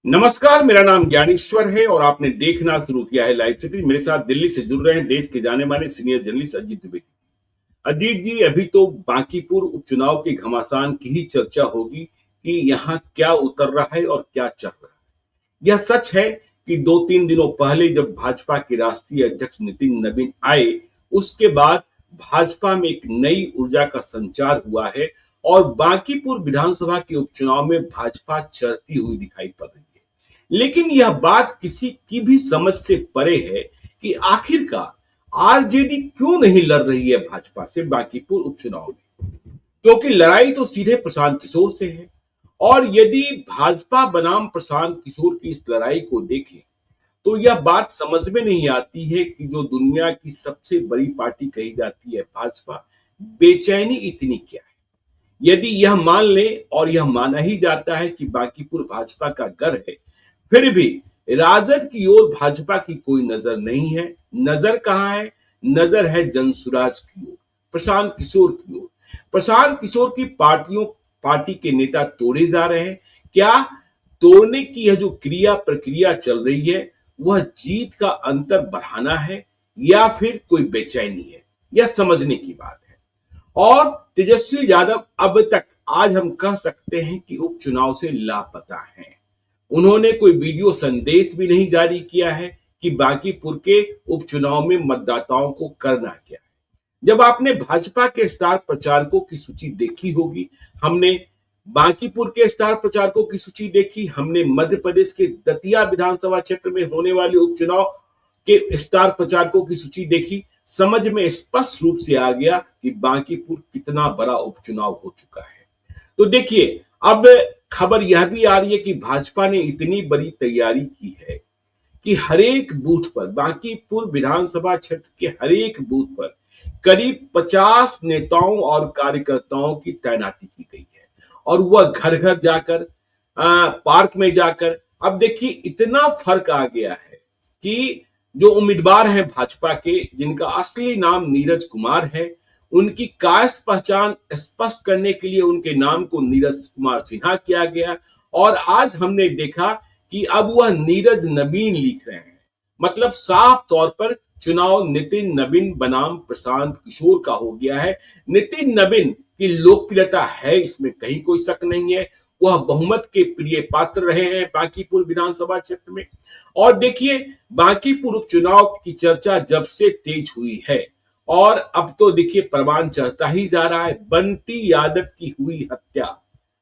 नमस्कार, मेरा नाम ज्ञानेश्वर है और आपने देखना शुरू किया है लाइव सिटी। मेरे साथ दिल्ली से जुड़ रहे हैं देश के जाने माने सीनियर जर्नलिस्ट अजीत द्विवेदी। अजीत जी, अभी तो बांकीपुर उपचुनाव के घमासान की ही चर्चा होगी कि यहाँ क्या उतर रहा है और क्या चल रहा है। यह सच है कि 2-3 दिनों पहले जब भाजपा के राष्ट्रीय अध्यक्ष नितिन नवीन आए, उसके बाद भाजपा में एक नई ऊर्जा का संचार हुआ है और बांकीपुर विधानसभा के उपचुनाव में भाजपा चढ़ती हुई दिखाई पड़ रही है। लेकिन यह बात किसी की भी समझ से परे है कि आखिरकार आरजेडी क्यों नहीं लड़ रही है भाजपा से बांकीपुर उपचुनाव में। क्योंकि लड़ाई तो सीधे प्रशांत किशोर से है और यदि भाजपा बनाम प्रशांत किशोर की इस लड़ाई को देखें तो यह बात समझ में नहीं आती है कि जो दुनिया की सबसे बड़ी पार्टी कही जाती है भाजपा, बेचैनी इतनी क्या है। यदि यह मान ले और यह माना ही जाता है कि बांकीपुर भाजपा का गढ़ है, फिर भी राजद की ओर भाजपा की कोई नजर नहीं है। नजर कहां है? नजर है जनसुराज की ओर, प्रशांत किशोर की ओर। प्रशांत किशोर की पार्टी के नेता तोड़े जा रहे हैं। क्या तोड़ने की यह जो क्रिया प्रक्रिया चल रही है वह जीत का अंतर बढ़ाना है या फिर कोई बेचैनी है? यह समझने की बात है। और तेजस्वी यादव अब तक आज हम कह सकते हैं कि उपचुनाव से लापता हैं। उन्होंने कोई वीडियो संदेश भी नहीं जारी किया है कि बांकीपुर के उपचुनाव में मतदाताओं को करना क्या है। जब आपने भाजपा के स्टार प्रचारकों की सूची देखी होगी, हमने बांकीपुर के स्टार प्रचारकों की सूची देखी, हमने मध्य प्रदेश के दतिया विधानसभा क्षेत्र में होने वाले उपचुनाव के स्टार प्रचारकों की सूची देखी, समझ में स्पष्ट रूप से आ गया कि बांकीपुर कितना बड़ा उपचुनाव हो चुका है। तो देखिए, अब खबर यह भी आ रही है कि भाजपा ने इतनी बड़ी तैयारी की है कि हरेक बूथ पर, बांकीपुर विधानसभा क्षेत्र के हरेक बूथ पर करीब 50 नेताओं और कार्यकर्ताओं की तैनाती की गई है और वह घर घर जाकर, पार्क में जाकर, अब देखिए इतना फर्क आ गया है कि जो उम्मीदवार हैं भाजपा के, जिनका असली नाम नीरज कुमार है, उनकी कायस्थ पहचान स्पष्ट करने के लिए उनके नाम को नीरज कुमार सिन्हा किया गया और आज हमने देखा कि अब वह नीरज नवीन लिख रहे हैं। मतलब साफ तौर पर चुनाव नितिन नवीन बनाम प्रशांत किशोर का हो गया है। नितिन नवीन की लोकप्रियता है, इसमें कहीं कोई शक नहीं है। वह बहुमत के प्रिय पात्र रहे हैं बांकीपुर विधानसभा क्षेत्र में। और देखिए, बांकीपुर उपचुनाव की चर्चा जब से तेज हुई है और अब तो देखिए प्रमाण चढ़ता ही जा रहा है। बंटी यादव की हुई हत्या,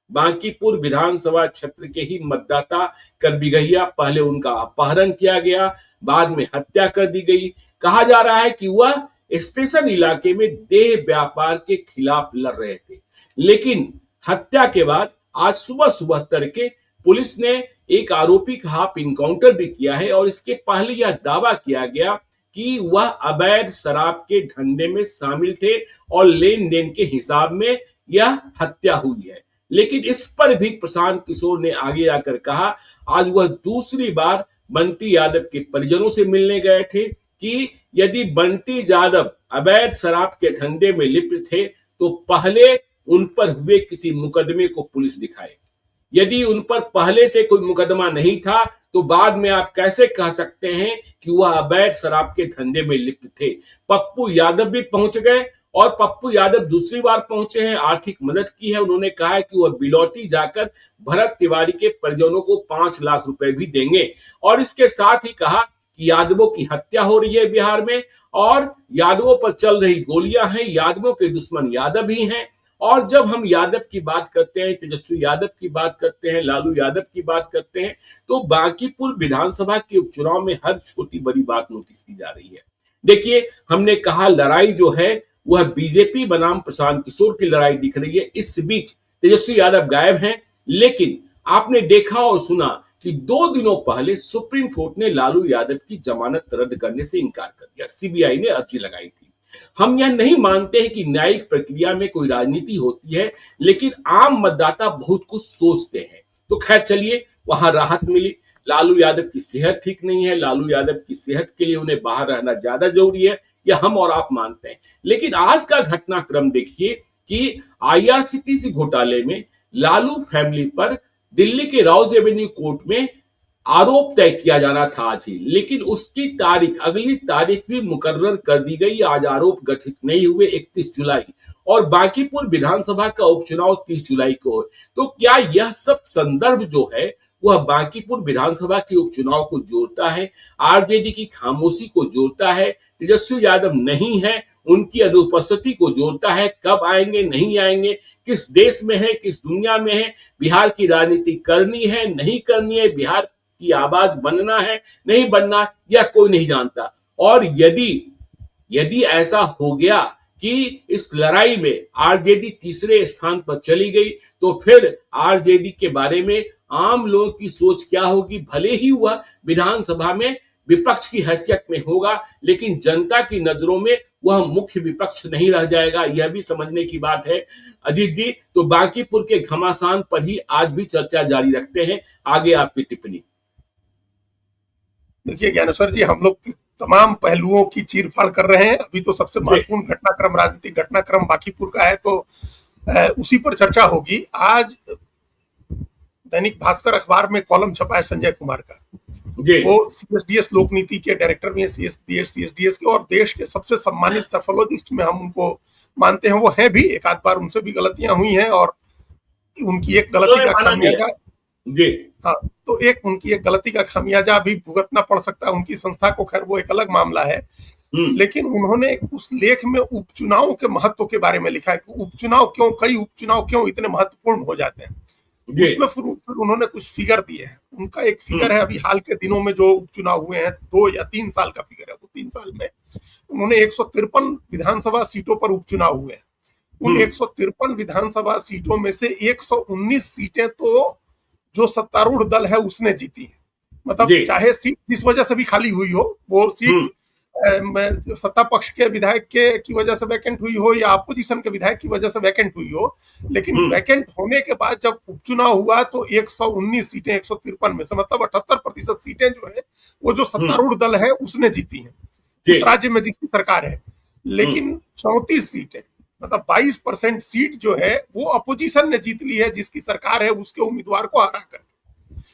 बांकीपुर विधानसभा क्षेत्र के ही मतदाता कर बिगहिया, पहले उनका अपहरण किया गया, बाद में हत्या कर दी गई। कहा जा रहा है कि वह स्टेशन इलाके में देह व्यापार के खिलाफ लड़ रहे थे, लेकिन हत्या के बाद आज सुबह सुबह तड़के पुलिस ने एक आरोपी का हाफ इनकाउंटर भी किया है और इसके पहले यह दावा किया गया कि वह अवैध शराब के धंधे में शामिल थे और लेन देन के हिसाब में यह हत्या हुई है। लेकिन इस पर भी प्रशांत किशोर ने आगे आकर कहा, आज वह दूसरी बार बंटी यादव के परिजनों से मिलने गए थे कि यदि बंटी यादव अवैध शराब के धंधे में लिप्त थे तो पहले उन पर हुए किसी मुकदमे को पुलिस दिखाए। यदि उन पर पहले से कोई मुकदमा नहीं था तो बाद में आप कैसे कह सकते हैं कि वह अवैध शराब के धंधे में लिप्त थे। पप्पू यादव भी पहुंच गए और पप्पू यादव दूसरी बार पहुंचे हैं, आर्थिक मदद की है। उन्होंने कहा है कि वह बिलौटी जाकर भरत तिवारी के परिजनों को 5 लाख रुपए भी देंगे और इसके साथ ही कहा कि यादवों की हत्या हो रही है बिहार में और यादवों पर चल रही गोलियां हैं, यादवों के दुश्मन यादव ही हैं। और जब हम यादव की बात करते हैं, तेजस्वी यादव की बात करते हैं, लालू यादव की बात करते हैं, तो बांकीपुर विधानसभा के उपचुनाव में हर छोटी बड़ी बात नोटिस की जा रही है। देखिए, हमने कहा लड़ाई जो है वह बीजेपी बनाम प्रशांत किशोर की लड़ाई दिख रही है। इस बीच तेजस्वी यादव गायब हैं, लेकिन आपने देखा और सुना कि 2 दिनों पहले सुप्रीम कोर्ट ने लालू यादव की जमानत रद्द करने से इनकार कर दिया। सीबीआई ने अर्जी लगाई थी। हम यह नहीं मानते हैं कि न्यायिक प्रक्रिया में कोई राजनीति होती है, लेकिन आम मतदाता बहुत कुछ सोचते हैं। तो खैर चलिए, वहां राहत मिली। लालू यादव की सेहत ठीक नहीं है, लालू यादव की सेहत के लिए उन्हें बाहर रहना ज्यादा जरूरी है, यह हम और आप मानते हैं। लेकिन आज का घटनाक्रम देखिए कि आईआरसीटीसी घोटाले में लालू फैमिली पर दिल्ली के राउज एवेन्यू कोर्ट में आरोप तय किया जाना था आज ही, लेकिन उसकी तारीख, अगली तारीख भी मुकर्रर कर दी गई। आज आरोप गठित नहीं हुए 31 जुलाई, और बांकीपुर विधानसभा का उपचुनाव 30 जुलाई को है। तो क्या यह सब संदर्भ जो है वह बांकीपुर विधानसभा के उपचुनाव को जोड़ता है, आरजेडी की खामोशी को जोड़ता है, तेजस्वी यादव नहीं है उनकी अनुपस्थिति को जोड़ता है, कब आएंगे नहीं आएंगे, किस देश में है किस दुनिया में है, बिहार की राजनीति करनी है नहीं करनी है, बिहार की आवाज बनना है नहीं बनना, यह कोई नहीं जानता। और यदि यदि ऐसा हो गया कि इस लड़ाई में आरजेडी तीसरे स्थान पर चली गई, तो फिर आरजेडी के बारे में आम लोगों की सोच क्या होगी। भले ही वह विधानसभा में विपक्ष की हैसियत में होगा, लेकिन जनता की नजरों में वह मुख्य विपक्ष नहीं रह जाएगा, यह भी समझने की बात है। अजीत जी, तो बांकीपुर के घमासान पर ही आज भी चर्चा जारी रखते हैं, आगे आपकी टिप्पणी। देखिए ज्ञानेश्वर जी, हम लोग तमाम पहलुओं की चीरफाड़ कर रहे हैं। अभी तो सबसे महत्वपूर्ण घटनाक्रम, राजनीतिक घटनाक्रम बांकीपुर का है, तो उसी पर चर्चा होगी। आज दैनिक भास्कर अखबार में कॉलम छपा है संजय कुमार का। वो सीएसडीएस लोक नीति के डायरेक्टर भी हैं, सीएसडीएस के, और देश के सबसे सम्मानित सेफोलॉजिस्ट में हम उनको मानते हैं। वो है भी, एक आध बार उनसे भी गलतियां हुई हैं, और उनकी एक गलती का खामियाजा हाँ, तो उनकी एक गलती का खामियाजा भी भुगतना पड़ सकता है उनकी संस्था को। खैर वो एक अलग मामला है, लेकिन उन्होंने उस लेख में उपचुनाव के महत्व के बारे में लिखा है कि उपचुनाव क्यों, कई उपचुनाव क्यों इतने महत्वपूर्ण हो जाते हैं। उसमें फिर उन्होंने कुछ फिगर दिए हैं। उनका एक फिगर है, अभी हाल के दिनों में जो उपचुनाव हुए हैं, 2 या 3 साल का फिगर है। वो 3 साल में उन्होंने 153 विधानसभा सीटों पर उपचुनाव हुए हैं। उन 153 विधानसभा सीटों में से 119 सीटें तो जो सत्तारूढ़ दल है उसने जीती है। मतलब चाहे सीट जिस वजह से भी खाली हुई हो, वो सीट सत्ता पक्ष के विधायक की वजह से वैकेंट हुई हो या अपोजिशन के विधायक की वजह से वैकेंट हुई हो, लेकिन वैकेंट होने के बाद जब उपचुनाव हुआ तो 119 सीटें 153 में से, मतलब 78% सीटें जो है वो जो सत्तारूढ़ दल है उसने जीती हैं, उस राज्य में जिसकी सरकार है। लेकिन 34 सीटें, मतलब 22% सीट जो है वो अपोजिशन ने जीत ली है, जिसकी सरकार है उसके उम्मीदवार को हरा कर।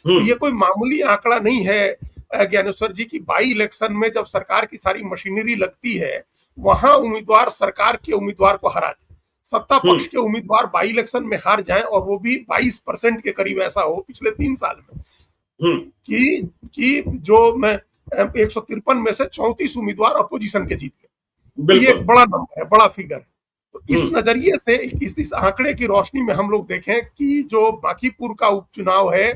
तो ये कोई मामूली आंकड़ा नहीं है ज्ञानेश्वर जी की। बाई इलेक्शन में जब सरकार की सारी मशीनरी लगती है, वहां उम्मीदवार सरकार के उम्मीदवार को हरा दे, सत्ता पक्ष के उम्मीदवार बाई इलेक्शन में हार जाएं, और वो भी 22% के करीब ऐसा हो पिछले 3 साल में कि जो मैं 153 में से 34 उम्मीदवार अपोजिशन के जीत गए। ये एक बड़ा नंबर है, बड़ा फिगर है। तो इस नजरिए से इस आंकड़े की रोशनी में हम लोग देखें कि जो बांकीपुर का उपचुनाव है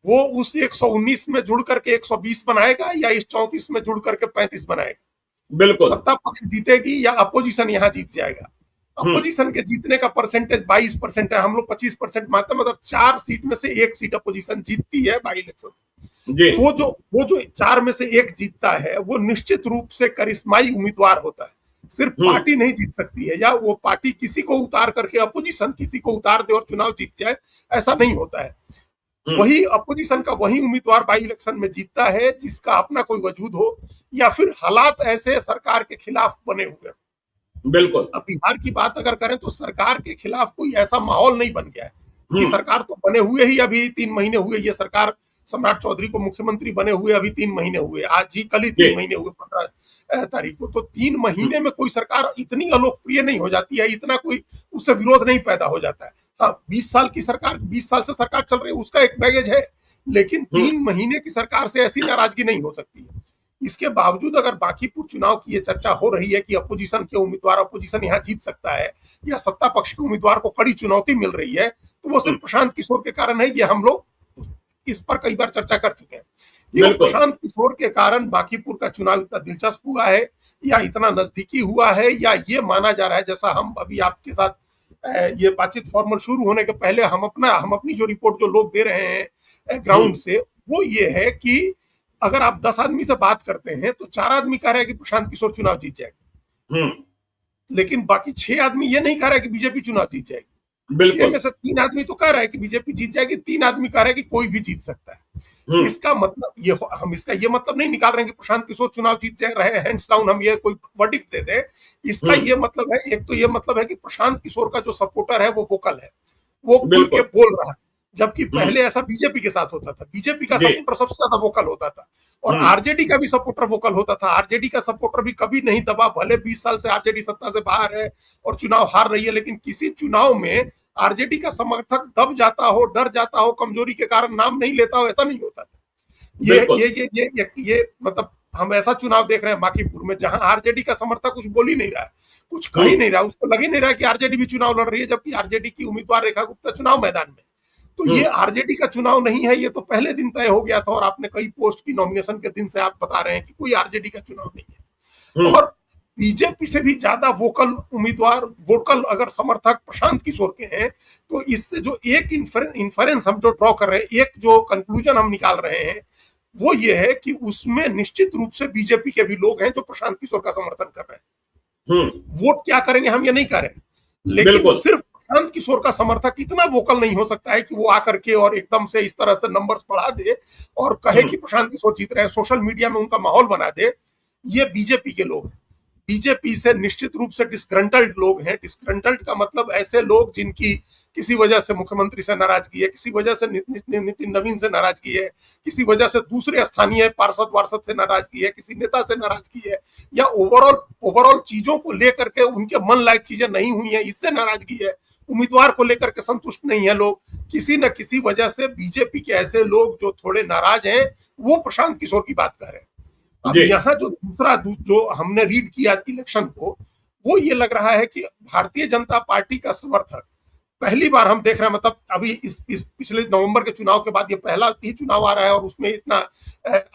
वो उस 119 में जुड़ करके 120 बनाएगा या इस 34 में जुड़ करके 35 बनाएगा। बिल्कुल, सत्ता पक्ष जीतेगी या अपोजिशन यहाँ जीत जाएगा। अपोजिशन के जीतने का परसेंटेज 22% है, हम लोग 25% मानते हैं, मतलब 4 सीट में से 1 सीट अपोजिशन जीतती है बाई इलेक्शन। वो जो 4 में से 1 जीतता है वो निश्चित रूप से करिश्माई उम्मीदवार होता है। सिर्फ पार्टी नहीं जीत सकती है, या वो पार्टी किसी को उतार करके अपोजिशन किसी को उतार दे और चुनाव जीत जाए, ऐसा नहीं होता है। वही अपोजिशन का वही उम्मीदवार बाई इलेक्शन में जीतता है जिसका अपना कोई वजूद हो, या फिर हालात ऐसे सरकार के खिलाफ बने हुए। बिल्कुल। अब बिहार की बात अगर करें तो सरकार के खिलाफ कोई ऐसा माहौल नहीं बन गया है, क्योंकि सरकार तो बने हुए ही अभी 3 महीने हुए। ये सरकार सम्राट चौधरी को मुख्यमंत्री बने हुए अभी 3 महीने हुए, आज ही कल ही 3 महीने हुए 15 तारीख को। तो 3 महीने में कोई सरकार इतनी अलोकप्रिय नहीं हो जाती है, इतना कोई उससे विरोध नहीं पैदा हो जाता है। हाँ, 20 साल की सरकार, 20 साल से सरकार चल रही है, उसका एक बैगेज है, लेकिन 3 महीने की सरकार से ऐसी नाराजगी नहीं हो सकती है। इसके बावजूद अगर बांकीपुर चुनाव की ये चर्चा हो रही है कि अपोजिशन के उम्मीदवार, अपोजिशन यहाँ जीत सकता है, या सत्ता पक्ष के उम्मीदवार को कड़ी चुनौती मिल रही है, तो वो सिर्फ प्रशांत किशोर के कारण है। ये हम लोग इस पर कई बार चर्चा कर चुके हैं कि प्रशांत किशोर के कारण बांकीपुर का चुनाव इतना दिलचस्प हुआ है, या इतना नजदीकी हुआ है, या ये माना जा रहा है, जैसा हम अभी आपके साथ ये बातचीत फॉर्मल शुरू होने के पहले हम अपनी जो रिपोर्ट जो लोग दे रहे हैं ग्राउंड से, वो ये है कि अगर आप 10 आदमी से बात करते हैं तो 4 आदमी कह रहे हैं कि प्रशांत किशोर चुनाव जीत जाएगा, लेकिन बाकी 6 आदमी ये नहीं कह रहे हैं कि बीजेपी चुनाव जीत जाएगी। 6 में से 3 आदमी तो कह रहे हैं कि बीजेपी जीत जाएगी, 3 आदमी कह रहे हैं कि कोई भी जीत सकता है। इसका मतलब हम इसका ये मतलब नहीं निकाल रहे हैं कि प्रशांत किशोर चुनाव जीत जा रहे हैं हैंड्स डाउन, हम ये कोई वर्डिक्ट दे दें। इसका ये मतलब है, एक तो ये मतलब है कि प्रशांत किशोर का जो सपोर्टर है वो वोकल है, वो खुल के बोल रहा है, जबकि पहले ऐसा बीजेपी के साथ होता था। बीजेपी का जी। सपोर्टर सबसे ज्यादा वोकल होता था और हम्म। आरजेडी का भी सपोर्टर वोकल होता था। आरजेडी का सपोर्टर भी कभी नहीं दबा, भले 20 साल से आरजेडी सत्ता से बाहर है और चुनाव हार रही है, लेकिन किसी चुनाव में आरजेडी का समर्थक दब जाता हो, डर जाता हो, कमजोरी के कारण नाम नहीं लेता हो, ऐसा नहीं होता था। बिल्कुल। ये मतलब हम ऐसा चुनाव देख रहे हैं बांकीपुर में जहां आरजेडी का समर्थक कुछ बोल ही नहीं रहा है, कुछ कह ही नहीं रहा, उसको लग ही नहीं रहा कि आरजेडी भी चुनाव लड़ रही है, जबकि आरजेडी की उम्मीदवार रेखा गुप्ता चुनाव मैदान में। तो ये आरजेडी का चुनाव नहीं है, ये तो पहले दिन तय हो गया था और आपने कई पोस्ट की नॉमिनेशन के दिन से आप बता रहे हैं कि कोई आरजेडी का चुनाव नहीं है। और बीजेपी से भी ज्यादा वोकल उम्मीदवार, वोकल अगर समर्थक प्रशांत किशोर के हैं, तो इससे जो एक इन्फरेंस हम जो ड्रॉ कर रहे हैं, एक जो कंक्लूजन हम निकाल रहे हैं, वो ये है कि उसमें निश्चित रूप से बीजेपी के भी लोग हैं जो प्रशांत किशोर का समर्थन कर रहे हैं। वोट क्या करेंगे हम ये नहीं कह रहे, लेकिन सिर्फ प्रशांत किशोर का समर्थक इतना वोकल नहीं हो सकता है कि वो आकर के और एकदम से इस तरह से नंबर्स बढ़ा दे और कहे कि प्रशांत किशोर जीत रहे हैं, सोशल मीडिया में उनका माहौल बना दे। ये बीजेपी के लोग हैं, बीजेपी से निश्चित रूप से डिस्ग्रंटल्ड लोग हैं। डिस्ग्रंटल्ड का मतलब ऐसे लोग जिनकी किसी वजह से मुख्यमंत्री से नाराजगी है, किसी वजह से नितिन नवीन से नाराजगी है, किसी वजह से दूसरे स्थानीय पार्षद वार्षद से नाराजगी है, किसी नेता से नाराजगी है, या ओवरऑल चीजों को लेकर के उनके मन लायक चीजें नहीं हुई है, इससे नाराजगी है, उम्मीदवार को लेकर के संतुष्ट नहीं है लोग, किसी न किसी वजह से बीजेपी के ऐसे लोग जो थोड़े नाराज हैं, वो प्रशांत किशोर की बात कर रहे हैं। अब यहाँ जो दूसरा जो हमने रीड किया इलेक्शन को, वो ये लग रहा है कि भारतीय जनता पार्टी का समर्थक पहली बार हम देख रहे हैं, मतलब अभी इस पिछले नवंबर के चुनाव के बाद ये पहला ही चुनाव आ रहा है और उसमें इतना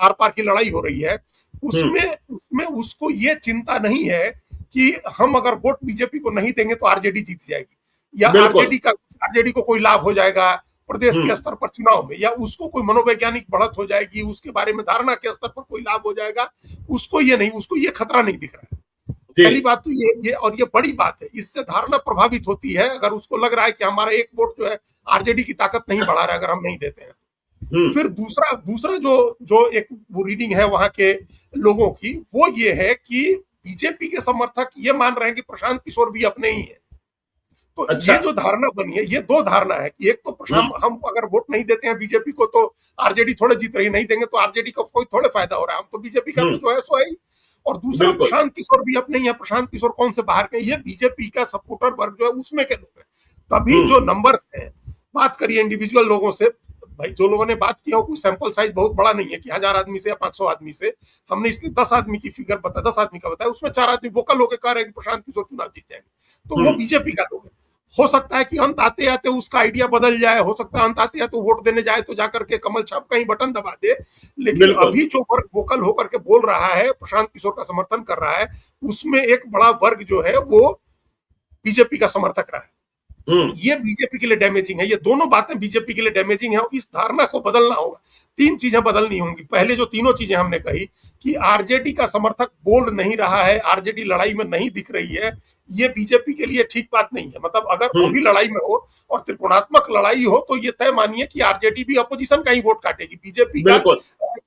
आर पार की लड़ाई हो रही है, उसमें उसको ये चिंता नहीं है कि हम अगर वोट बीजेपी को नहीं देंगे तो आरजेडी जीत जाएगी, या आरजेडी को कोई लाभ हो जाएगा प्रदेश के स्तर पर चुनाव में, या उसको कोई मनोवैज्ञानिक बढ़त हो जाएगी, उसके बारे में धारणा के स्तर पर कोई लाभ हो जाएगा, उसको ये खतरा नहीं दिख रहा है। पहली बात तो ये और ये बड़ी बात है, इससे धारणा प्रभावित होती है। अगर उसको लग रहा है कि हमारा एक वोट जो है आरजेडी की ताकत नहीं बढ़ा रहा है अगर हम नहीं देते हैं। फिर दूसरा जो एक वो रीडिंग है वहां के लोगों की, वो ये है कि बीजेपी के समर्थक ये मान रहे हैं कि प्रशांत किशोर भी अपने ही है। तो ये जो धारणा बनी है, ये दो धारणा है कि एक तो प्रशांत, हम अगर वोट नहीं देते हैं बीजेपी को तो आरजेडी थोड़े जीत रही, नहीं देंगे तो आरजेडी को कोई थोड़े फायदा हो रहा है, हम तो बीजेपी का जो है सो है। और दूसरा प्रशांत किशोर भी अपने ही है, प्रशांत किशोर कौन से बाहर के, ये बीजेपी का सपोर्टर वर्ग जो है उसमें के लोग हैं। तभी जो नंबर्स हैं, बात करिए इंडिविजुअल लोगों से, भाई जो लोगों ने बात किया हो, कोई सैंपल साइज बहुत बड़ा नहीं है कि 1000 आदमी से या 500 आदमी से, हमने इसलिए 10 आदमी की फिगर बताया, 10 आदमी का बताया, उसमें 4 आदमी वोकल होकर कह रहे हैं कि प्रशांत किशोर चुनाव जीत जाएंगे, तो वो बीजेपी का लोग है। हो सकता है कि अंत आते आते उसका आइडिया बदल जाए, हो सकता है अंत आते आते वोट देने जाए तो जाकर के कमल छाप कहीं बटन दबा दे, लेकिन अभी जो वर्ग वोकल होकर के बोल रहा है, प्रशांत किशोर का समर्थन कर रहा है, उसमें एक बड़ा वर्ग जो है वो बीजेपी का समर्थक रहा है। ये बीजेपी के लिए डैमेजिंग है, ये दोनों बातें बीजेपी के लिए डैमेजिंग है और इस धारणा को बदलना होगा। 3 चीजें बदलनी होंगी। पहले जो तीनों चीजें हमने कही कि आरजेडी का समर्थक बोल नहीं रहा है, आरजेडी लड़ाई में नहीं दिख रही है, ये बीजेपी के लिए ठीक बात नहीं है। मतलब अगर वो भी लड़ाई में हो और त्रिकोणात्मक लड़ाई हो तो ये तय मानिए कि आरजेडी भी अपोजिशन का ही वोट काटेगी, बीजेपी का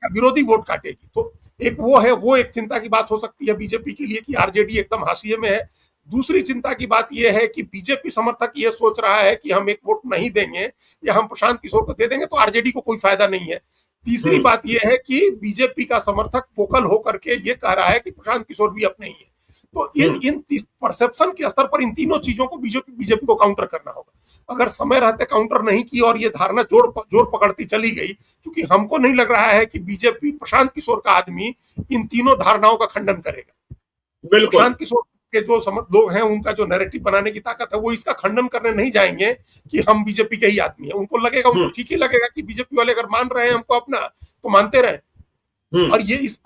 विरोधी वोट काटेगी। तो एक वो है, वो एक चिंता की बात हो सकती है बीजेपी के लिए कि आरजेडी एकदम हाशिए में है। दूसरी चिंता की बात यह है कि बीजेपी समर्थक ये सोच रहा है कि हम एक वोट नहीं देंगे या हम प्रशांत किशोर को दे देंगे तो आरजेडी को कोई फायदा नहीं है। तीसरी बात यह है कि बीजेपी का समर्थक वोकल होकर के ये कह रहा है कि प्रशांत किशोर भी अपने ही है। तो इन परसेप्शन के स्तर पर इन तीनों चीजों को बीजेपी को काउंटर करना होगा। अगर समय रहते काउंटर नहीं की और ये धारणा जोर पकड़ती चली गई, क्योंकि हमको नहीं लग रहा है कि बीजेपी प्रशांत किशोर का आदमी इन तीनों धारणाओं का खंडन करेगा। प्रशांत किशोर के जो लोग हैं, उनका जो नैरेटिव बनाने की ताकत है, वो इसका खंडन करने नहीं जाएंगे कि हम बीजेपी के ही आदमी हैं। उनको लगेगा, उनको ठीक ही लगेगा कि बीजेपी वाले अगर मान रहे हैं हमको अपना तो मानते रहे। और ये इस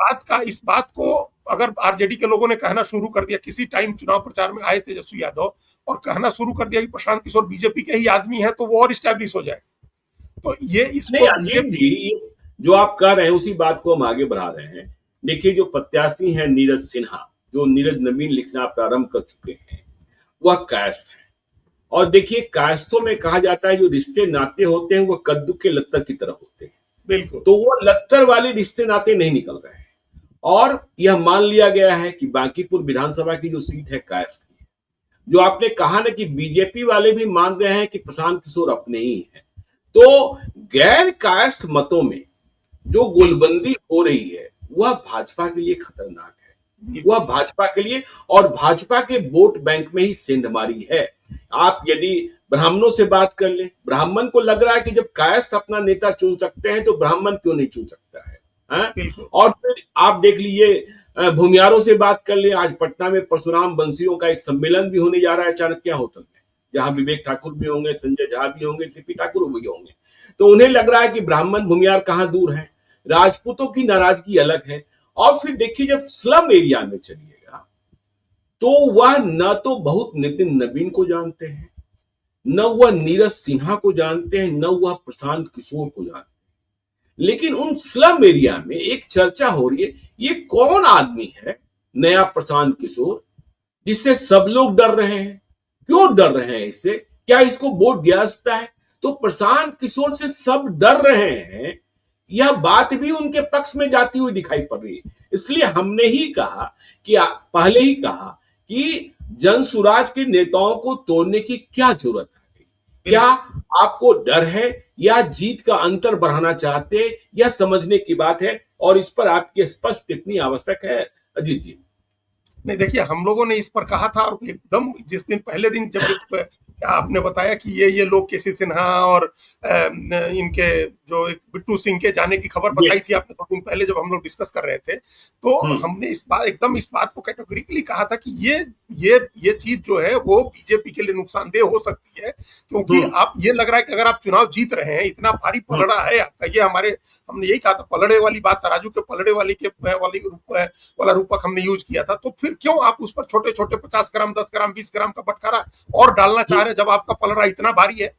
बात को अगर आरजेडी के लोगों ने कहना शुरू कर दिया, किसी टाइम चुनाव प्रचार में आए तेजस्वी यादव और कहना शुरू कर दिया कि प्रशांत किशोर बीजेपी के ही आदमी है, तो वो और स्टैब्लिश हो जाए। तो ये इसको जो आप कह रहे हैं उसी बात को हम आगे बढ़ा रहे हैं। देखिए, जो प्रत्याशी हैं नीरज सिन्हा, जो नीरज नवीन लिखना प्रारंभ कर चुके हैं, वह कायस्थ है। और देखिए, कायस्थों में कहा जाता है जो रिश्ते नाते होते हैं वह कद्दू के लत्तर की तरह होते हैं। बिल्कुल। तो वो लत्तर वाले रिश्ते नाते नहीं निकल रहे हैं और यह मान लिया गया है कि बांकीपुर विधानसभा की जो सीट है कायस्थ की है। जो आपने कहा ना कि बीजेपी वाले भी मान रहे हैं कि प्रशांत किशोर अपने ही हैं, तो गैर कायस्थ मतों में जो गोलबंदी हो रही है वह भाजपा के लिए खतरनाक है, वह भाजपा के लिए, और भाजपा के वोट बैंक में ही सेंधमारी है। आप यदि ब्राह्मणों से बात कर ले, ब्राह्मण को लग रहा है कि जब कायस्थ अपना नेता चुन सकते हैं तो ब्राह्मण क्यों नहीं चुन सकता है, हाँ? और फिर आप देख लीजिए, भूमियारों से बात कर ले, आज पटना में परशुराम वंशियों का एक सम्मेलन भी होने जा रहा है चाणक्य होटल में, जहां विवेक ठाकुर भी होंगे, संजय झा भी होंगे, सीपी ठाकुर भी होंगे। तो उन्हें लग रहा है कि ब्राह्मण भूमियार कहां दूर है, राजपूतों की नाराजगी अलग है। और फिर देखिए जब स्लम एरिया में चलिएगा तो वह न तो बहुत नितिन नवीन को जानते हैं, न वह नीरज सिन्हा को जानते हैं, न वह प्रशांत किशोर को जानते हैं। लेकिन उन स्लम एरिया में एक चर्चा हो रही है, ये कौन आदमी है नया प्रशांत किशोर, जिससे सब लोग डर रहे हैं। क्यों डर रहे हैं इससे, क्या इसको वोट दिया सकता है? तो प्रशांत किशोर से सब डर रहे हैं, यह बात भी उनके पक्ष में जाती हुई दिखाई पड़ रही है। इसलिए हमने ही कहा कि पहले ही कहा कि जनसुराज के नेताओं को तोड़ने की क्या जरूरत है? क्या आपको डर है या जीत का अंतर बढ़ाना चाहते, यह समझने की बात है, और इस पर आपकी स्पष्ट टिप्पणी आवश्यक है अजीत जी। नहीं, देखिए हम लोगों ने इस पर कहा था, और एकदम जिस दिन पहले दिन जब आपने बताया कि ये लोग केसी सिन्हा और इनके जो एक बिट्टू सिंह के जाने की खबर बताई थी आपने 2 दिन पहले जब हम लोग डिस्कस कर रहे थे, तो हमने इस बात को कैटेगोरिकली कहा था कि ये चीज जो है वो बीजेपी के लिए नुकसानदेह हो सकती है, क्योंकि आप ये लग रहा है कि अगर आप चुनाव जीत रहे हैं, इतना भारी पलड़ा है आपका, ये हमने यही कहा था, पलड़े वाली बात, तराजू के पलड़े वाला रूपक हमने यूज किया था, तो फिर क्यों आप उस पर छोटे छोटे 50 ग्राम 10 ग्राम 20 ग्राम का बटखारा और डालना चाह रहे हैं, जब आपका पलड़ा इतना भारी है,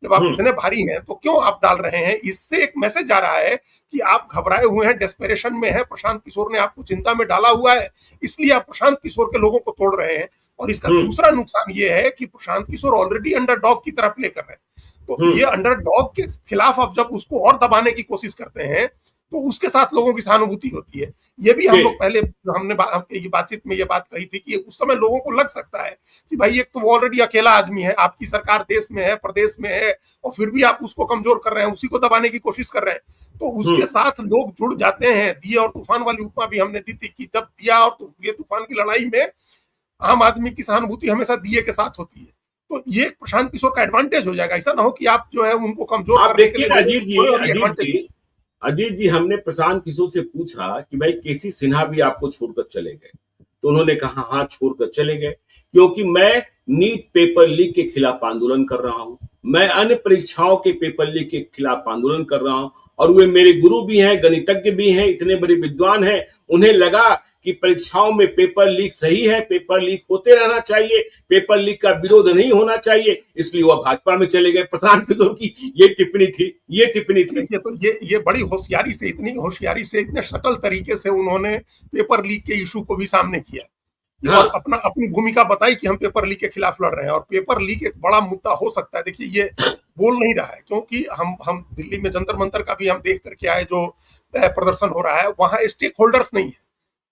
जब आप इतने भारी हैं तो क्यों आप डाल रहे हैं? इससे एक मैसेज आ रहा है कि आप घबराए हुए हैं, डेस्परेशन में है, प्रशांत किशोर ने आपको चिंता में डाला हुआ है, इसलिए आप प्रशांत किशोर के लोगों को तोड़ रहे हैं। और इसका दूसरा नुकसान ये है कि प्रशांत किशोर ऑलरेडी अंडरडॉग की तरफ प्ले कर रहे हैं, तो ये अंडरडॉग के खिलाफ आप जब उसको और दबाने की कोशिश करते हैं तो उसके साथ लोगों की सहानुभूति होती है। ये भी हम लोग पहले हमने बातचीत में ये बात कही थी कि उस समय लोगों को लग सकता है कि भाई एक तो वो ऑलरेडी अकेला आदमी है, आपकी सरकार देश में है, प्रदेश में है, और फिर भी आप उसको कमजोर कर रहे हैं, उसी को दबाने की कोशिश कर रहे हैं, तो उसके साथ लोग जुड़ जाते हैं। दिए और तूफान वाली उपमा भी हमने दी थी कि जब दिया और तूफान की लड़ाई में आम आदमी की सहानुभूति हमेशा दिए के साथ होती है। तो ये प्रशांत किशोर का एडवांटेज हो जाएगा, ऐसा ना हो कि आप जो है उनको कमजोर करने के लिए। अजीत जी, हमने प्रशांत किशोर से पूछा कि भाई केसी सिन्हा भी आपको छोड़कर चले गए, तो उन्होंने कहा हाँ छोड़कर चले गए, क्योंकि मैं नीट पेपर लीक के खिलाफ आंदोलन कर रहा हूं, मैं अन्य परीक्षाओं के पेपर लीक के खिलाफ आंदोलन कर रहा हूं, और वे मेरे गुरु भी हैं, गणितज्ञ भी हैं, इतने बड़े विद्वान हैं, उन्हें लगा कि परीक्षाओं में पेपर लीक सही है, पेपर लीक होते रहना चाहिए, पेपर लीक का विरोध नहीं होना चाहिए, इसलिए वह भाजपा में चले गए। प्रशांत किशोर की ये टिप्पणी थी। तो ये बड़ी होशियारी से, इतने सटल तरीके से उन्होंने पेपर लीक के इशू को भी सामने किया, और अपनी भूमिका बताई कि हम पेपर लीक के खिलाफ लड़ रहे हैं, और पेपर लीक एक बड़ा मुद्दा हो सकता है। देखिए ये बोल नहीं रहा है, क्योंकि हम दिल्ली में जंतर मंतर का भी हम देख करके आए, जो प्रदर्शन हो रहा है, वहां स्टेक होल्डर्स नहीं है।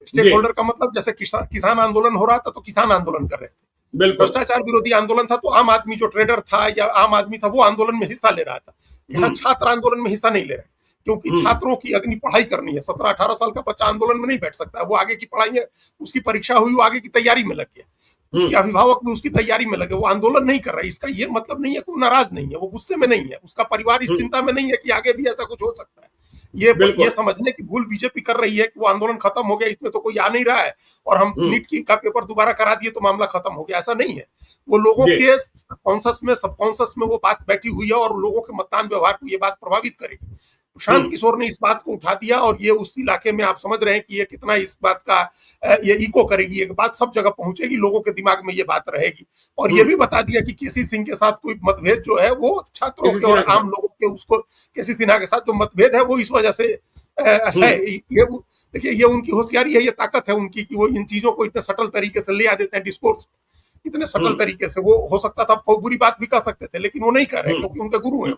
स्टेक होल्डर का मतलब जैसे किसान आंदोलन हो रहा था तो किसान आंदोलन कर रहे थे, भ्रष्टाचार विरोधी आंदोलन था तो आम आदमी जो ट्रेडर था या आम आदमी था वो आंदोलन में हिस्सा ले रहा था। यहाँ छात्र आंदोलन में हिस्सा नहीं ले रहे, क्योंकि छात्रों की अग्नि पढ़ाई करनी है। 17-18 साल का बच्चा आंदोलन में नहीं बैठ सकता है, वो आगे की पढ़ाई है, उसकी परीक्षा हुई, वो आगे की तैयारी में लग गया, उसके अभिभावक भी उसकी तैयारी में लगे, वो आंदोलन नहीं कर रहा है। इसका ये मतलब नहीं है कि वो नाराज नहीं है, वो गुस्से में नहीं है, उसका परिवार इस चिंता में नहीं है कि आगे भी ऐसा कुछ हो सकता है। ये समझने की भूल बीजेपी कर रही है कि वो आंदोलन खत्म हो गया, इसमें तो कोई आ नहीं रहा है, और हम नीट का पेपर दोबारा करा दिए तो मामला खत्म हो गया। ऐसा नहीं है, वो लोगों के सबकॉन्शियस में वो बात बैठी हुई है, और लोगों के मतदान व्यवहार को ये बात प्रभावित करेगी। प्रशांत किशोर ने इस बात को उठा दिया, और ये उस इलाके में आप समझ रहे हैं कि ये कितना इस बात का ये इको करेगी, एक बात सब जगह पहुंचेगी, लोगों के दिमाग में ये बात रहेगी। और ये भी बता दिया कि केसी सिंह के साथ कोई मतभेद जो है वो छात्रों के और आम लोगों के, उसको केसी सिन्हा के साथ जो मतभेद है वो इस वजह से है। ये देखिए ये उनकी होशियारी है, ये ताकत है उनकी कि वो इन चीजों को इतने सटल तरीके से ले आ देते हैं डिस्कोर्स, इतने सटल तरीके से। वो हो सकता था बुरी बात भी कर सकते थे, लेकिन वो नहीं कर रहे क्योंकि उनके गुरु हैं,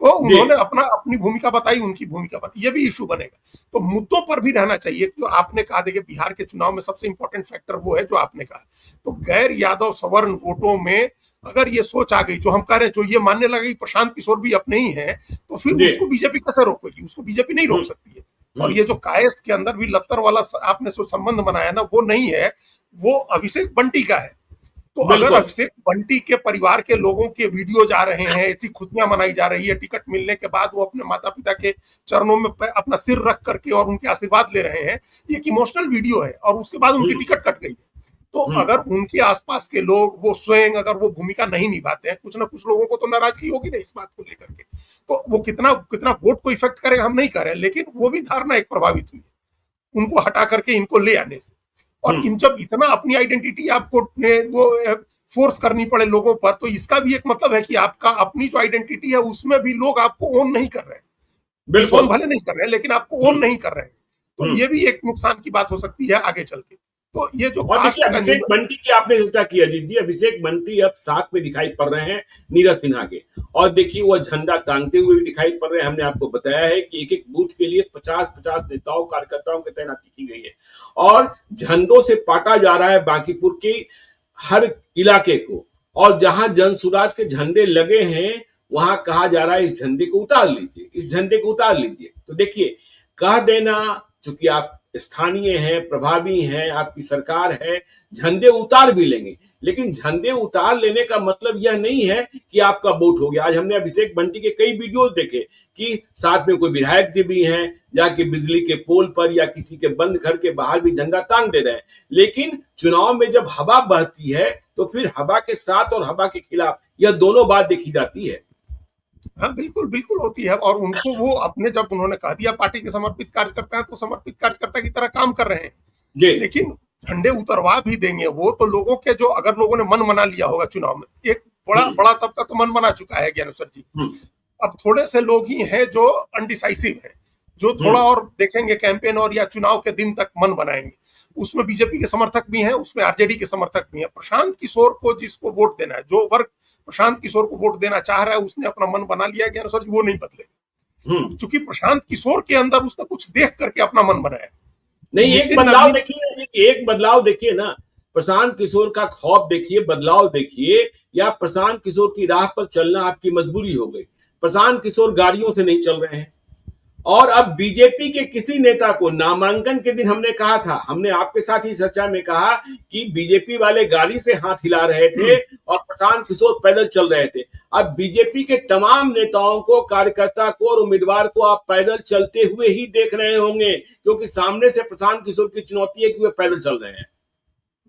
तो उन्होंने अपनी भूमिका बताई, उनकी भूमिका बताई। ये भी इशू बनेगा, तो मुद्दों पर भी रहना चाहिए। जो आपने कहा, देखिए बिहार के चुनाव में सबसे इंपॉर्टेंट फैक्टर वो है जो आपने कहा, तो गैर यादव सवर्ण वोटों में अगर ये सोच आ गई, जो हम कह रहे हैं, जो ये मानने लगे कि प्रशांत किशोर भी अपने ही हैं, तो फिर जी। उसको बीजेपी कैसे रोकेगी? उसको बीजेपी नहीं रोक सकती है। और ये जो कायस्थ के अंदर भी लफ्तर वाला आपने जो संबंध बनाया ना, वो नहीं है, वो अभिषेक बंटी का है। तो अगर बिल्कुल। अभिषेक बंटी के परिवार के लोगों के वीडियो जा रहे हैं, ऐसी खुशियां मनाई जा रही है, टिकट मिलने के बाद वो अपने माता पिता के चरणों में अपना सिर रख करके और उनके आशीर्वाद ले रहे हैं, ये एक इमोशनल वीडियो है, और उसके बाद उनकी टिकट कट गई है। तो अगर उनके आसपास के लोग, वो स्वयं अगर वो भूमिका नहीं निभाते हैं, कुछ ना कुछ लोगों को तो नाराजगी होगी ना इस बात को लेकर के, तो वो कितना कितना वोट को इफेक्ट करेगा हम नहीं कह रहे हैं, लेकिन वो भी धारणा एक प्रभावित हुई है उनको हटा करके इनको ले आने से। और इन जब इतना अपनी आइडेंटिटी आपको वो फोर्स करनी पड़े लोगों पर, तो इसका भी एक मतलब है कि आपका अपनी जो आइडेंटिटी है उसमें भी लोग आपको ओन नहीं कर रहे हैं। बिल्कुल। भले नहीं कर रहे हैं, लेकिन आपको ओन नहीं कर रहे हैं। तो ये भी एक नुकसान की बात हो सकती है आगे चल के। तो ये जो और देखिए, कास्ट का अभिषेक बंटी की आपने चर्चा की अजीत जी, अभिषेक बंटी अब साथ में दिखाई पड़ रहे हैं नीरज सिन्हा के, और देखिए वह झंडा टांगते हुए भी दिखाई पड़ रहे हैं। हमने आपको बताया है कि एक एक बूथ के लिए 50-50 नेताओं कार्यकर्ताओं की तैनाती की गई है, और झंडों से पाटा जा रहा है बांकीपुर के हर इलाके को, और जहां जन सुराज के झंडे लगे हैं वहां कहा जा रहा है इस झंडे को उतार लीजिए, इस झंडे को उतार लीजिए। तो देखिए, कह देना, चूंकि आप स्थानीय हैं, प्रभावी हैं, आपकी सरकार है, झंडे उतार भी लेंगे, लेकिन झंडे उतार लेने का मतलब यह नहीं है कि आपका वोट हो गया। आज हमने अभिषेक बंटी के कई वीडियोस देखे कि साथ में कोई विधायक जी भी हैं, जाके बिजली के पोल पर या किसी के बंद घर के बाहर भी झंडा टांग दे रहे हैं। लेकिन चुनाव में जब हवा बहती है तो फिर हवा के साथ और हवा के खिलाफ, यह दोनों बात देखी जाती है। हाँ, बिल्कुल बिल्कुल होती है। और उनको वो अपने, जब उन्होंने कह दिया पार्टी के समर्पित कार्यकर्ता हैं, तो समर्पित कार्यकर्ता की तरह काम कर रहे हैं। जी। लेकिन झंडे उतरवा भी देंगे वो तो लोगों के, जो अगर लोगों ने मन बना लिया होगा चुनाव में, एक बड़ा बड़ा तबका तो मन बना चुका है ज्ञानेश्वर जी। अब थोड़े से लोग ही हैं जो अनडिसाइसिव हैं, जो थोड़ा और देखेंगे कैंपेन और या चुनाव के दिन तक मन बनाएंगे। उसमें बीजेपी के समर्थक भी हैं, उसमें आरजेडी के समर्थक भी हैं। प्रशांत किशोर को जिसको वोट देना है, जो वर्ग प्रशांत किशोर को वोट देना चाह रहा है, उसने अपना मन बना लिया है सर, वो नहीं बदलेगा। चूंकि प्रशांत किशोर के अंदर उसने कुछ देख करके अपना मन बनाया। नहीं, एक बदलाव देखिए, एक बदलाव देखिए ना, प्रशांत किशोर का खौफ देखिए, बदलाव देखिए, या प्रशांत किशोर की राह पर चलना आपकी मजबूरी हो गई। प्रशांत किशोर गाड़ियों से नहीं चल रहे हैं, और अब बीजेपी के किसी नेता को, नामांकन के दिन हमने कहा था, हमने आपके साथ ही चर्चा में कहा कि बीजेपी वाले गाड़ी से हाथ हिला रहे थे और प्रशांत किशोर पैदल चल रहे थे। अब बीजेपी के तमाम नेताओं को, कार्यकर्ता को और उम्मीदवार को आप पैदल चलते हुए ही देख रहे होंगे, क्योंकि सामने से प्रशांत किशोर की चुनौती है कि वे पैदल चल रहे हैं।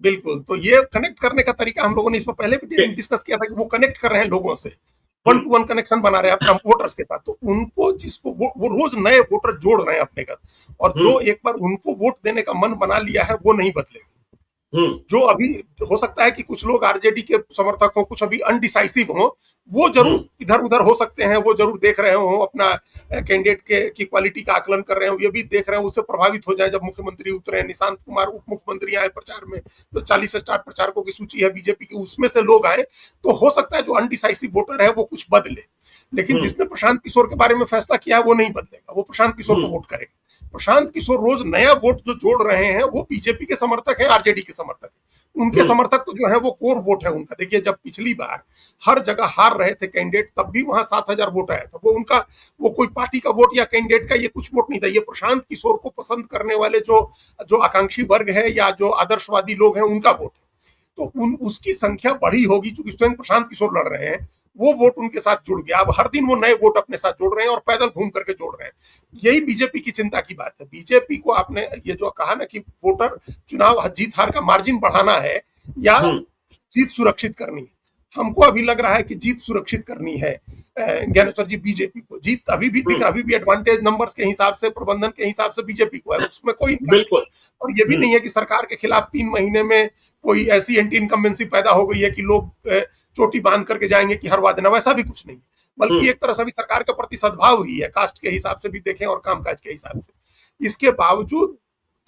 बिल्कुल। तो ये कनेक्ट करने का तरीका हम लोगों ने इसमें पहले भी डिस्कस किया था कि वो कनेक्ट कर रहे हैं लोगों से, वन टू वन कनेक्शन बना रहे हैं अपना वोटर्स के साथ। तो उनको, जिसको वो रोज नए वोटर जोड़ रहे हैं अपने घर, और जो एक बार उनको वोट देने का मन बना लिया है वो नहीं बदलेगा। जो अभी हो सकता है कि कुछ लोग आरजेडी के समर्थक हो, कुछ अभी अनडिसाइसिव हो, वो जरूर इधर उधर हो सकते हैं, वो जरूर देख रहे हो अपना कैंडिडेट की क्वालिटी का आकलन कर रहे हो, ये भी देख रहे हो, उससे प्रभावित हो जाए। जब मुख्यमंत्री उतरे, निशांत कुमार उप मुख्यमंत्री आए प्रचार में, तो 40 स्टार प्रचारकों की सूची है बीजेपी की, उसमें से लोग आए, तो हो सकता है जो अनडिसाइसिव वोटर है वो कुछ बदले। लेकिन जिसने प्रशांत किशोर के बारे में फैसला किया है वो नहीं बदलेगा, वो प्रशांत किशोर को वोट करेगा। प्रशांत किशोर रोज नया वोट जो जोड़ रहे हैं वो बीजेपी के समर्थक हैं, आरजेडी के समर्थक हैं। उनके समर्थक तो जो है वो कोर वोट है उनका। देखिए, जब पिछली बार हर जगह हार रहे थे कैंडिडेट, तब भी वहां 7,000 वोट आया था। वो उनका, वो कोई पार्टी का वोट या कैंडिडेट का ये कुछ वोट नहीं था, ये प्रशांत किशोर को पसंद करने वाले जो आकांक्षी वर्ग है या जो आदर्शवादी लोग हैं उनका वोट है। तो उसकी संख्या बढ़ी होगी, चूंकि स्वयं प्रशांत किशोर लड़ रहे हैं, वो वोट उनके साथ जुड़ गया। अब हर दिन वो नए वोट अपने साथ जोड़ रहे हैं और पैदल घूम करके जोड़ रहे हैं। यही बीजेपी की चिंता की बात है। बीजेपी को आपने ये जो कहा ना कि वोटर चुनाव जीत हार का मार्जिन बढ़ाना है या जीत सुरक्षित करनी है, हमको अभी लग रहा है कि जीत सुरक्षित करनी है ज्ञानेश्वर जी बीजेपी को। जीत अभी भी दिख रहा, अभी भी एडवांटेज नंबर्स के हिसाब से, प्रबंधन के हिसाब से बीजेपी को है, उसमें कोई बिल्कुल। और ये भी नहीं है कि सरकार के खिलाफ 3 महीने में कोई ऐसी एंटी इनकम्बेंसी पैदा हो गई है कि लोग चोटी बांध करके जाएंगे कि हरवा देना, वैसा भी कुछ नहीं है। बल्कि एक तरह से भी सरकार के प्रति सद्भाव ही है, कास्ट के हिसाब से भी देखें और कामकाज के हिसाब से। इसके बावजूद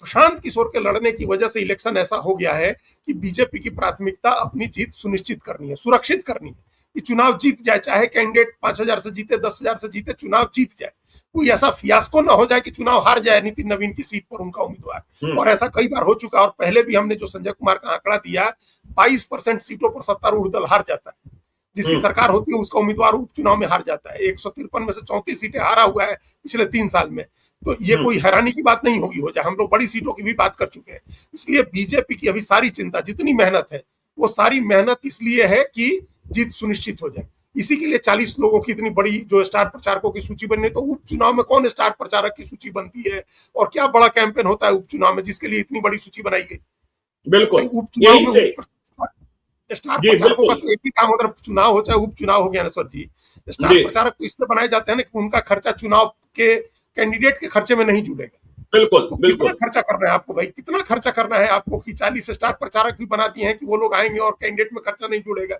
प्रशांत किशोर के लड़ने की वजह से इलेक्शन ऐसा हो गया है कि बीजेपी की प्राथमिकता अपनी जीत सुनिश्चित करनी है, सुरक्षित करनी है कि चुनाव जीत जाए, चाहे कैंडिडेट 5,000 से जीते, 10,000 से जीते, चुनाव जीत जाए। कोई ऐसा फियास्को ना हो जाए कि चुनाव हार जाए नितिन नवीन की सीट पर उनका उम्मीदवार। और ऐसा कई बार हो चुका, और पहले भी हमने जो संजय कुमार का आंकड़ा दिया, 22% सीटों पर सत्तारूढ़ दल हार जाता है। जिसकी सरकार होती है उसका उम्मीदवार उपचुनाव में हार जाता है। 153 में से 34 सीटें हारा हुआ है पिछले 3 साल में। तो ये कोई हैरानी की बात नहीं होगी, हो जाए, हम लोग बड़ी सीटों की भी बात कर चुके हैं। इसलिए बीजेपी की अभी सारी चिंता, जितनी मेहनत है, वो सारी मेहनत इसलिए है कि जीत सुनिश्चित हो जाए। इसी के लिए 40 लोगों की इतनी बड़ी जो स्टार प्रचारकों की सूची बनने, तो उपचुनाव में कौन स्टार प्रचारक की सूची बनती है और क्या बड़ा कैंपेन होता है उपचुनाव में जिसके लिए इतनी बड़ी सूची बनाई गई। बिल्कुल, उपचुनाव यही में से स्टार जी प्रचारकों का बिल्कुल तो एक ही काम होता है, चुनाव हो चाहे उपचुनाव हो, ज्ञानेश्वर जी। स्टार जी प्रचारक तो इसलिए बनाए जाते हैं ना कि उनका खर्चा चुनाव के कैंडिडेट के खर्चे में नहीं जुड़ेगा। बिल्कुल तो कितना बिल्कुल खर्चा करना है आपको भाई, कितना खर्चा करना है आपको कि 40 स्टार प्रचारक भी बना दिए हैं कि वो लोग आएंगे और कैंडिडेट में खर्चा नहीं जुड़ेगा।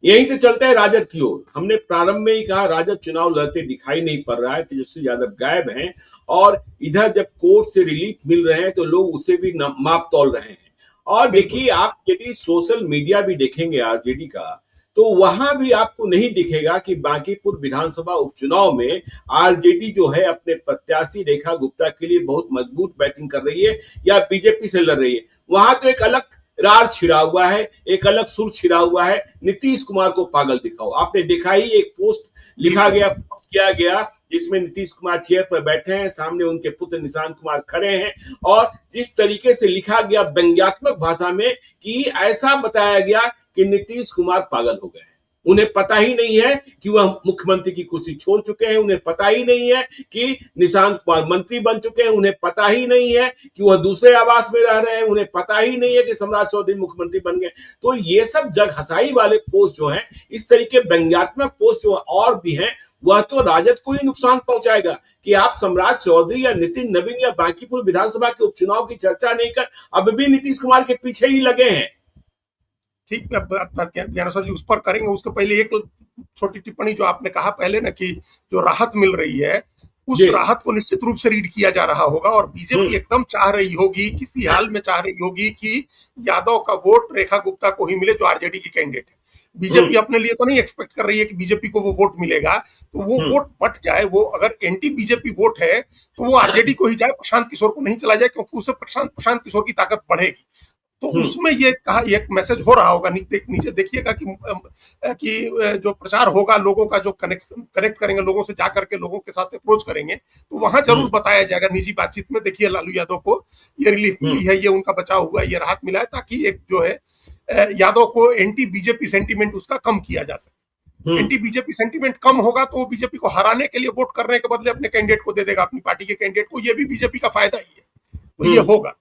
यहीं से चलता है राजद की ओर। हमने प्रारंभ में ही कहा राजद चुनाव लड़ते दिखाई नहीं पड़ रहा है, तेजस्वी यादव गायब हैं और इधर जब कोर्ट से रिलीफ मिल रहे हैं तो लोग उसे भी माप तौल रहे हैं। और बिल्कुल देखिए, आप यदि सोशल मीडिया भी देखेंगे आरजेडी का, तो वहां भी आपको नहीं दिखेगा कि बांकीपुर विधानसभा उपचुनाव में आरजेडी जो है अपने प्रत्याशी रेखा गुप्ता के लिए बहुत मजबूत बैटिंग कर रही है या बीजेपी से लड़ रही है। वहां तो एक अलग रार छिड़ा हुआ है, एक अलग सुर छिड़ा हुआ है, नीतीश कुमार को पागल दिखाओ। आपने देखा ही, एक पोस्ट लिखा गया, पोस्ट किया गया, जिसमें नीतीश कुमार चेयर पर बैठे हैं, सामने उनके पुत्र निशांत कुमार खड़े हैं और जिस तरीके से लिखा गया व्यंग्यात्मक भाषा में कि ऐसा बताया गया कि नीतीश कुमार पागल हो गए हैं। उन्हें पता ही नहीं है कि वह मुख्यमंत्री की कुर्सी छोड़ चुके हैं, उन्हें पता ही नहीं है कि निशांत कुमार मंत्री बन चुके हैं, उन्हें पता ही नहीं है कि वह दूसरे आवास में रह रहे हैं, उन्हें पता ही नहीं है कि सम्राट चौधरी मुख्यमंत्री बन गए। तो ये सब जग हसाई वाले पोस्ट जो हैं, इस तरीके व्यंग्यात्मक पोस्ट जो और भी हैं, वह तो राजद को ही नुकसान पहुंचाएगा कि आप सम्राट चौधरी या नितिन नवीन या बांकीपुर विधानसभा के उपचुनाव की चर्चा नहीं कर अब भी नीतीश कुमार के पीछे ही लगे हैं। ठीक है, ज्ञानेश्वर जी उस पर करेंगे। उसके पहले एक छोटी टिप्पणी, जो आपने कहा पहले ना कि जो राहत मिल रही है, उस राहत को निश्चित रूप से रीड किया जा रहा होगा और बीजेपी एकदम चाह रही होगी, किसी हाल में चाह रही होगी कि यादव का वोट रेखा गुप्ता को ही मिले जो आरजेडी की कैंडिडेट है। बीजेपी अपने लिए तो नहीं एक्सपेक्ट कर रही है कि बीजेपी को वो वोट मिलेगा, तो वो वोट बट जाए। वो अगर एंटी बीजेपी वोट है तो वो आरजेडी को ही जाए, प्रशांत किशोर को नहीं चला जाए, क्योंकि उससे प्रशांत किशोर की ताकत बढ़ेगी। तो उसमें ये कहा, एक मैसेज हो रहा होगा, नीचे देखिएगा कि जो प्रचार होगा, लोगों का जो कनेक्ट करेंगे, लोगों से जाकर के लोगों के साथ अप्रोच करेंगे, तो वहां जरूर बताया जाएगा निजी बातचीत में, देखिए लालू यादव को ये रिलीफ मिली है, ये उनका बचाव हुआ है, ये राहत मिला है, ताकि एक जो है यादव को एंटी बीजेपी सेंटीमेंट उसका कम किया जा सके। एंटी बीजेपी सेंटीमेंट कम होगा तो वो बीजेपी को हराने के लिए वोट करने के बदले अपने कैंडिडेट को दे देगा, अपनी पार्टी के कैंडिडेट को। ये भी बीजेपी का फायदा ही है, तो ये होगा।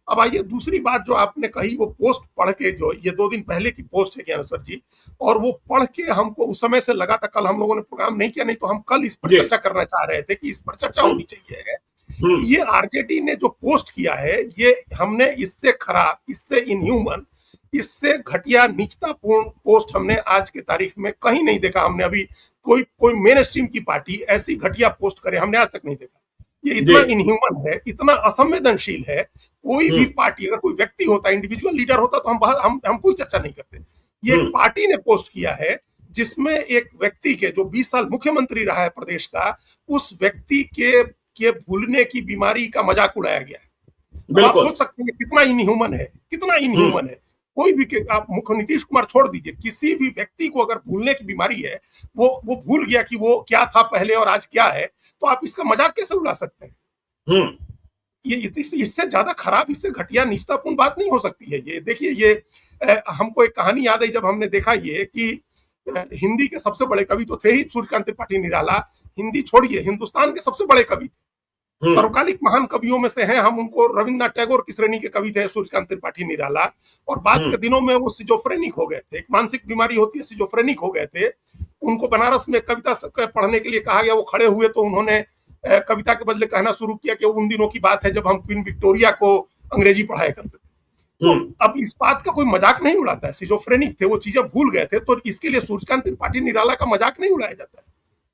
अब आइए दूसरी बात जो आपने कही, वो पोस्ट पढ़ के, जो ये 2 दिन पहले की पोस्ट है ज्ञानेश्वर जी, और वो पढ़ के हमको उस समय से लगा था, कल हम लोगों ने प्रोग्राम नहीं किया, नहीं तो हम कल इस पर चर्चा करना चाह रहे थे कि इस पर चर्चा होनी चाहिए। ये आरजेडी ने जो पोस्ट किया है, ये हमने इससे खराब, इससे इनह्यूमन, इससे घटिया, निचतापूर्ण पोस्ट हमने आज की तारीख में कहीं नहीं देखा। हमने अभी कोई मेन स्ट्रीम की पार्टी ऐसी घटिया पोस्ट करे हमने आज तक नहीं देखा। ये इतना इनह्यूमन है, इतना असंवेदनशील है। कोई भी पार्टी, अगर कोई व्यक्ति होता, इंडिविजुअल लीडर होता, तो हम कोई चर्चा नहीं करते। ये पार्टी ने पोस्ट किया है जिसमें एक व्यक्ति के, जो 20 साल मुख्यमंत्री रहा है प्रदेश का, उस व्यक्ति के भूलने की बीमारी का मजाक उड़ाया गया है। आप सोच सकते हैं कितना इनह्यूमन है, कितना इनह्यूमन है। कोई भी, आप मुख्य नीतीश कुमार छोड़ दीजिए, किसी भी व्यक्ति को अगर भूलने की बीमारी है, वो भूल गया कि वो क्या था पहले और आज क्या है, तो आप इसका मजाक कैसे उड़ा सकते हैं? ये इससे ज्यादा खराब, इससे घटिया, निचतापूर्ण बात नहीं हो सकती है। ये देखिए, ये हमको एक कहानी याद आई जब हमने देखा ये कि हिंदी के सबसे बड़े कवि तो थे ही सूर्यकांत त्रिपाठी निराला, हिंदी छोड़िए, हिंदुस्तान के सबसे बड़े कवि थे, सर्वकालिक महान कवियों में से हैं। हम उनको रविन्द्रनाथ टैगोर की श्रेणी के कवि थे सूर्यकांत त्रिपाठी निराला, और बाद के दिनों में वो सिजोफ्रेनिक हो गए थे, एक मानसिक बीमारी होती है, सिजोफ्रेनिक हो गए थे। उनको बनारस में कविता पढ़ने के लिए कहा गया, वो खड़े हुए तो उन्होंने कविता के बदले कहना शुरू किया कि उन दिनों की बात है जब हम क्वीन विक्टोरिया को अंग्रेजी पढ़ाया करते थे। तो अब इस बात का कोई मजाक नहीं उड़ाता है, सिजोफ्रेनिक थे, वो चीजें भूल गए थे, तो इसके लिए सूर्यकांत त्रिपाठी निराला का मजाक नहीं उड़ाया जाता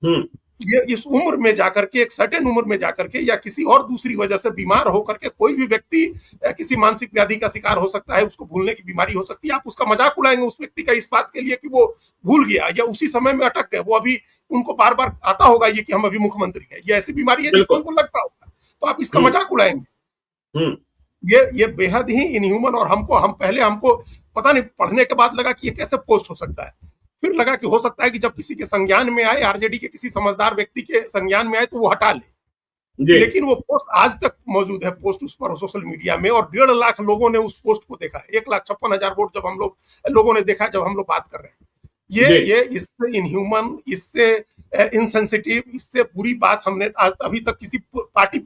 है। ये इस उम्र में जाकर के, एक सर्टेन उम्र में जाकर के, या किसी और दूसरी वजह से बीमार होकर के, कोई भी व्यक्ति किसी मानसिक व्याधि का शिकार हो सकता है, उसको भूलने की बीमारी हो सकती है। आप उसका मजाक उड़ाएंगे उस व्यक्ति का इस बात के लिए कि वो भूल गया या उसी समय में अटक गए, वो अभी उनको बार बार आता होगा ये कि हम अभी मुख्यमंत्री हैं, ये ऐसी बीमारी है जिसको उनको लगता होगा, तो आप इसका मजाक उड़ाएंगे। ये बेहद ही इनह्यूमन, और हमको पता नहीं, पढ़ने के बाद लगा कि ये कैसे पोस्ट हो सकता है। फिर लगा कि हो सकता है कि जब किसी के संज्ञान में आए, आरजेडी के किसी समझदार व्यक्ति के संज्ञान में आए तो वो हटा ले। जी लेकिन वो पोस्ट आज तक मौजूद है, पोस्ट उस पर सोशल मीडिया में, और 1.5 लाख लोगों ने उस पोस्ट को देखा है। 1,56,000 वोट जब हम लोगों ने देखा जब हम लोग बात कर रहे हैं। ये इससे इनह्यूमन, इससे इनसेंसिटिव, इससे बुरी बात हमने आज अभी तक किसी party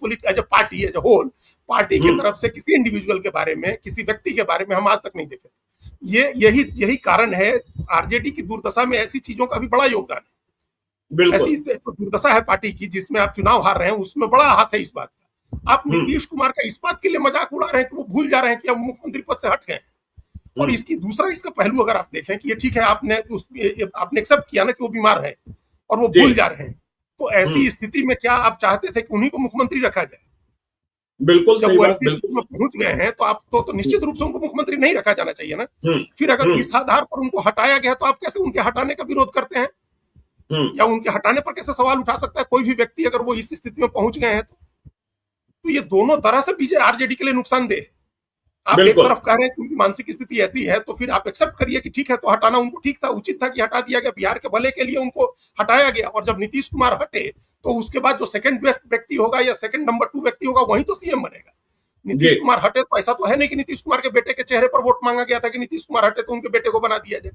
as a whole party की तरफ से किसी इंडिविजुअल के बारे में, किसी व्यक्ति के बारे में हम आज तक नहीं देखे। यही कारण है, आरजेडी की दुर्दशा में ऐसी चीजों का भी बड़ा योगदान है। ऐसी तो दुर्दशा है पार्टी की जिसमें आप चुनाव हार रहे हैं, उसमें बड़ा हाथ है इस बात का। आप नीतीश कुमार का इस बात के लिए मजाक उड़ा रहे हैं कि वो भूल जा रहे हैं कि अब मुख्यमंत्री पद से हट गए हैं। और इसका पहलू अगर आप देखें कि ये ठीक है, आपने एक्सेप्ट किया ना कि वो बीमार है और वो भूल जा रहे हैं, तो ऐसी स्थिति में क्या आप चाहते थे कि उन्हीं को मुख्यमंत्री रखा जाए? बिल्कुल जब वो ऐसी स्थिति में पहुंच गए हैं तो आप तो निश्चित रूप से उनको मुख्यमंत्री नहीं रखा जाना चाहिए ना। फिर अगर इस आधार पर उनको हटाया गया तो आप कैसे उनके हटाने का विरोध करते हैं, या उनके हटाने पर कैसे सवाल उठा सकता है कोई भी व्यक्ति अगर वो इस स्थिति में पहुंच गए हैं? तो ये दोनों तरह से बीजेपी आरजेडी के लिए नुकसानदेह है। आप एक तरफ कह रहे हैं कि उनकी मानसिक स्थिति ऐसी है, तो फिर आप एक्सेप्ट करिए कि ठीक है, तो हटाना उनको ठीक था, उचित था कि हटा दिया गया, बिहार के भले के लिए उनको हटाया गया। और जब नीतीश कुमार हटे तो उसके बाद जो सेकंड बेस्ट व्यक्ति होगा या सेकंड नंबर 2 व्यक्ति होगा वही तो सीएम बनेगा। नीतीश कुमार हटे तो ऐसा तो है नहीं कि नीतीश कुमार के बेटे के चेहरे पर वोट मांगा गया था कि नीतीश कुमार हटे तो उनके बेटे को बना दिया जाए।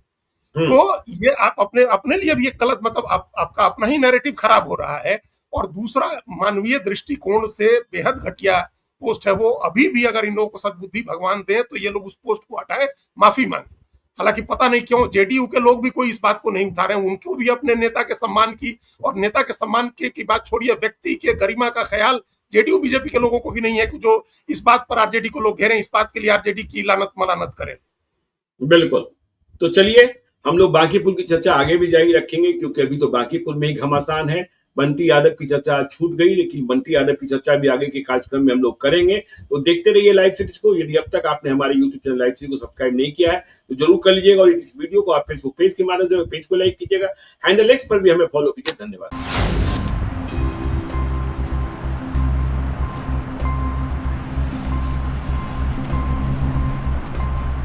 तो ये आप अपने लिए भी एक गलत, मतलब आपका अपना ही नैरेटिव खराब हो रहा है। और दूसरा, मानवीय दृष्टिकोण से बेहद घटिया पोस्ट है वो। अभी भी अगर इन लोगों को सद्बुद्धि भगवान दे तो ये लोग उस पोस्ट को हटाए, माफी मांगे। हालांकि पता नहीं क्यों जेडीयू के लोग भी कोई इस बात को नहीं उठा रहे हैं। उनको भी अपने नेता के सम्मान की, और नेता के सम्मान की बात छोड़िए, व्यक्ति के गरिमा का ख्याल जेडीयू बीजेपी के लोगों को भी नहीं है कि जो इस बात पर आरजेडी को लोग घेरें, इस बात के लिए आरजेडी की लानत मलानत करें। बिल्कुल। तो चलिए, हम लोग बांकीपुर की चर्चा आगे भी जारी रखेंगे, क्योंकि अभी तो बांकीपुर में ही घमासान है। बंटी यादव की चर्चा छूट गई, लेकिन बंटी यादव की चर्चा भी आगे के कार्यक्रम में हम लोग करेंगे। तो देखते रहिए लाइव सीरीज को। यदि अब तक आपने हमारे यूट्यूब चैनल लाइव सीरीज को सब्सक्राइब नहीं किया है तो जरूर कर लीजिएगा, और इस वीडियो को आप फेसबुक पेज के माध्यम से पेज को लाइक कीजिएगा। हैंडल एक्स पर भी हमें फॉलो कीजिए। धन्यवाद।